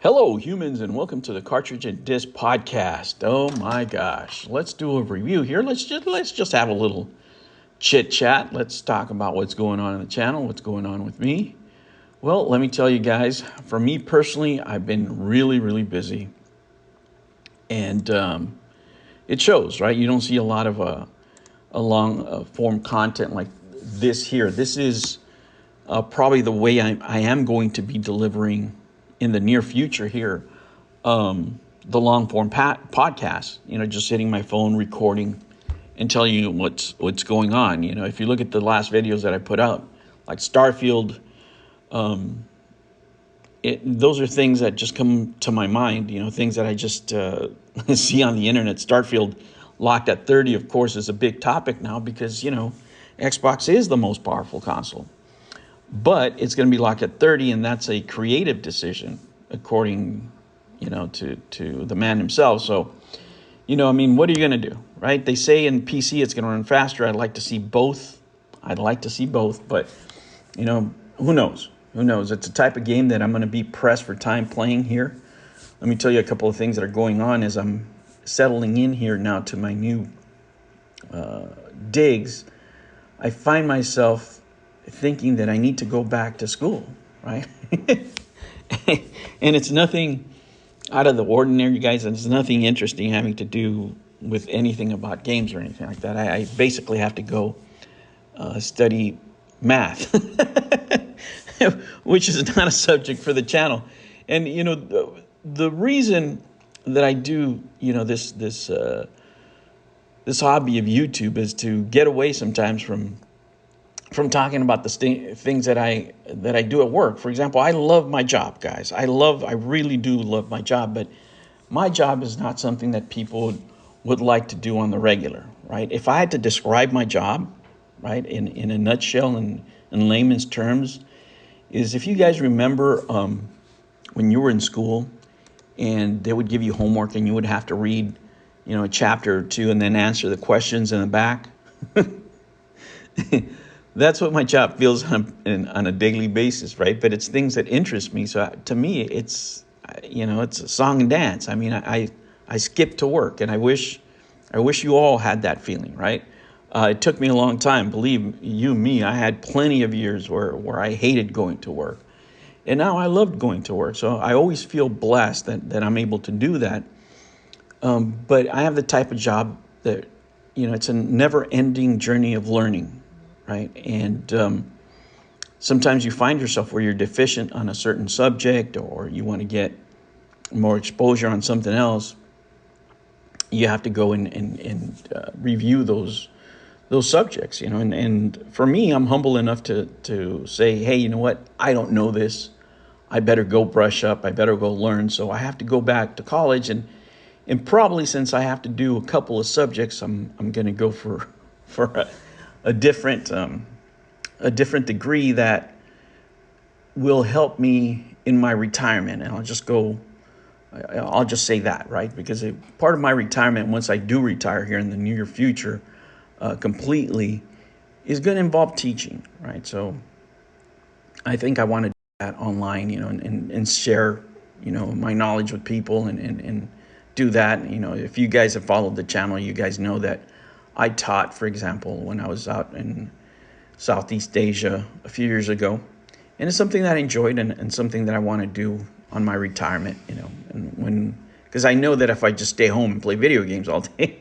Hello, humans, and welcome to the Cartridge and Disc podcast. Oh my gosh, let's do a review here. Let's just have a little chit chat. Let's talk about what's going on in the channel, what's going on with me. Well, let me tell you guys. For me personally, I've been really busy, and it shows. Right, you don't see a lot of a long form content like this here. This is probably the way I am going to be delivering in the near future here, the long form podcast, just hitting my phone, recording and telling you what's going on. If you look at the last videos that I put out, like Starfield, those are things that just come to my mind, things that I just see on the internet. Starfield locked at 30, of course, is a big topic now because, Xbox is the most powerful console. But it's going to be locked at 30, and that's a creative decision, according, to the man himself. So, what are you going to do, right? They say in PC it's going to run faster. I'd like to see both. But, who knows? It's a type of game that I'm going to be pressed for time playing here. Let me tell you a couple of things that are going on as I'm settling in here now to my new digs. I find myself thinking that I need to go back to school, right? And it's nothing out of the ordinary, you guys. It's nothing interesting having to do with anything about games or anything like that. I basically have to go study math, which is not a subject for the channel. And, the reason that I do, this hobby of YouTube is to get away sometimes from talking about the things that I do at work. For example, I love my job, guys. I really do love my job, but my job is not something that people would like to do on the regular, right? If I had to describe my job, right, in a nutshell, in layman's terms, is if you guys remember when you were in school and they would give you homework and you would have to read, a chapter or two and then answer the questions in the back. That's what my job feels on a daily basis, right? But it's things that interest me. So to me, it's a song and dance. I skip to work, and I wish you all had that feeling, right? It took me a long time. Believe you me, I had plenty of years where I hated going to work, and now I loved going to work. So I always feel blessed that I'm able to do that. But I have the type of job that it's a never-ending journey of learning. Right. And sometimes you find yourself where you're deficient on a certain subject, or you want to get more exposure on something else. You have to go and review those subjects, and for me, I'm humble enough to say, hey, you know what? I don't know this. I better go brush up. I better go learn. So I have to go back to college, and probably since I have to do a couple of subjects, I'm going to go for a different degree that will help me in my retirement. And I'll just say that, right? Because part of my retirement, once I do retire here in the near future, completely, is going to involve teaching, right? So I think I want to do that online, and share, my knowledge with people and do that. If you guys have followed the channel, you guys know that I taught, for example, when I was out in Southeast Asia a few years ago. And it's something that I enjoyed and something that I want to do on my retirement, because I know that if I just stay home and play video games all day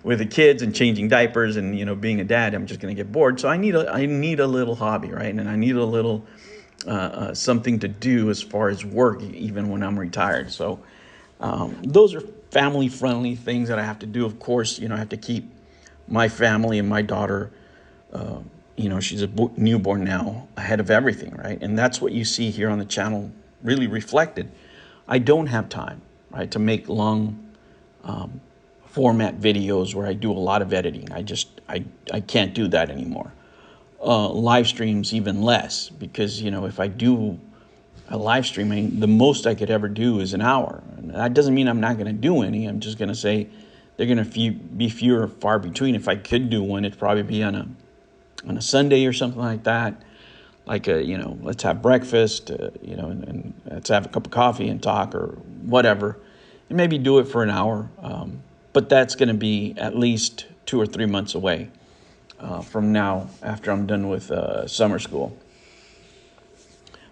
with the kids and changing diapers and, being a dad, I'm just going to get bored. So I need a little hobby, right? And I need a little something to do as far as work, even when I'm retired. So those are family-friendly things that I have to do. Of course, I have to keep my family and my daughter, she's a newborn now, ahead of everything, right? And that's what you see here on the channel really reflected. I don't have time, right, to make long format videos where I do a lot of editing. I can't do that anymore. Live streams even less, because, if I do a live streaming, the most I could ever do is an hour. And that doesn't mean I'm not going to do any. I'm just going to say they're going to be fewer far between. If I could do one, it'd probably be on a Sunday or something like that. like let's have breakfast, and let's have a cup of coffee and talk or whatever, and maybe do it for an hour. But that's going to be at least 2 or 3 months away from now, after I'm done with summer school.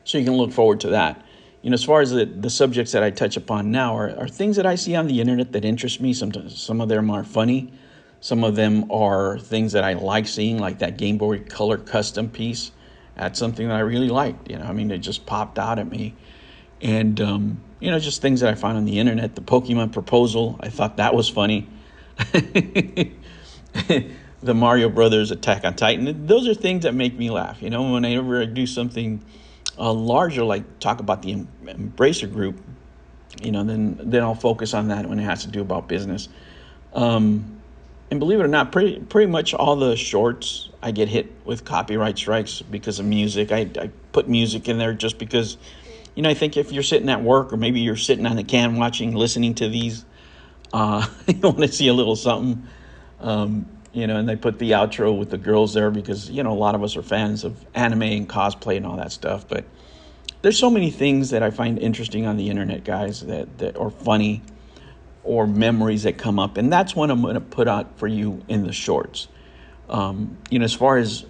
So you can look forward to that. As far as the subjects that I touch upon now are things that I see on the internet that interest me. Sometimes some of them are funny. Some of them are things that I like seeing, like that Game Boy Color custom piece. That's something that I really liked. It just popped out at me. And, just things that I found on the internet. The Pokemon proposal, I thought that was funny. The Mario Brothers Attack on Titan. Those are things that make me laugh. Whenever I do something larger, like talk about the Embracer Group, then I'll focus on that when it has to do about business. And believe it or not, pretty much all the shorts I get hit with copyright strikes because of music. I put music in there just because, I think if you're sitting at work or maybe you're sitting on the can listening to these, you want to see a little something, and they put the outro with the girls there because, a lot of us are fans of anime and cosplay and all that stuff. But there's so many things that I find interesting on the internet, guys, that are funny, or memories that come up. And that's what I'm going to put out for you in the shorts. As far as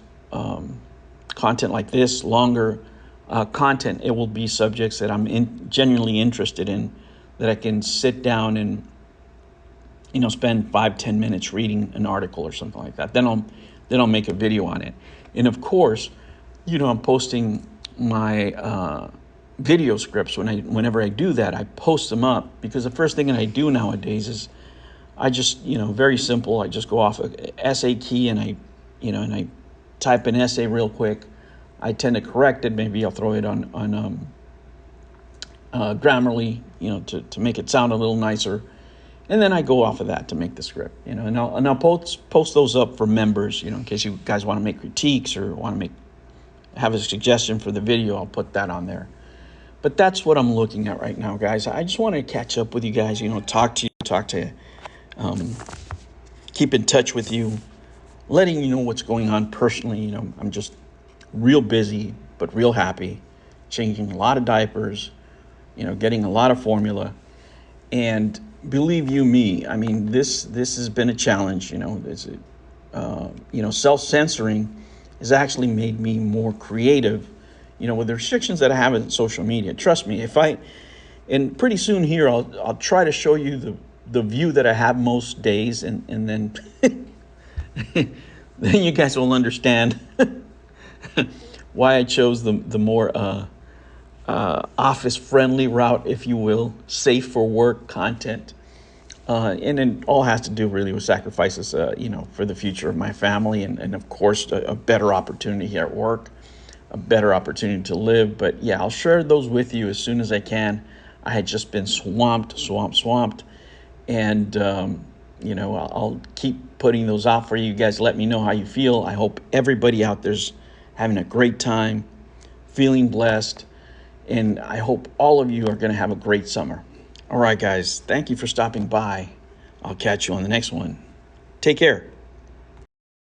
content like this, longer content, it will be subjects that I'm genuinely interested in, that I can sit down and, spend 5-10 minutes reading an article or something like that. Then I'll make a video on it. And of course, I'm posting my video scripts. Whenever I do that, I post them up, because the first thing that I do nowadays is I just, very simple. I just go off an essay key and I type an essay real quick. I tend to correct it. Maybe I'll throw it on Grammarly, to make it sound a little nicer. And then I go off of that to make the script, and I'll post those up for members, in case you guys want to make critiques or want to have a suggestion for the video. I'll put that on there. But that's what I'm looking at right now, guys. I just want to catch up with you guys, talk to you, keep in touch with you, letting you know what's going on personally. I'm just real busy, but real happy, changing a lot of diapers, getting a lot of formula. And believe you me, this has been a challenge. Self-censoring has actually made me more creative, with the restrictions that I have in social media. Trust me, and pretty soon here, I'll try to show you the view that I have most days, and then then you guys will understand why I chose the more office-friendly route, if you will, safe for work content. And it all has to do really with sacrifices, for the future of my family, and of course, a better opportunity here at work, a better opportunity to live. But yeah, I'll share those with you as soon as I can. I had just been swamped. And, I'll keep putting those out for you. You guys let me know how you feel. I hope everybody out there's having a great time, feeling blessed. And I hope all of you are going to have a great summer. All right, guys, thank you for stopping by. I'll catch you on the next one. Take care.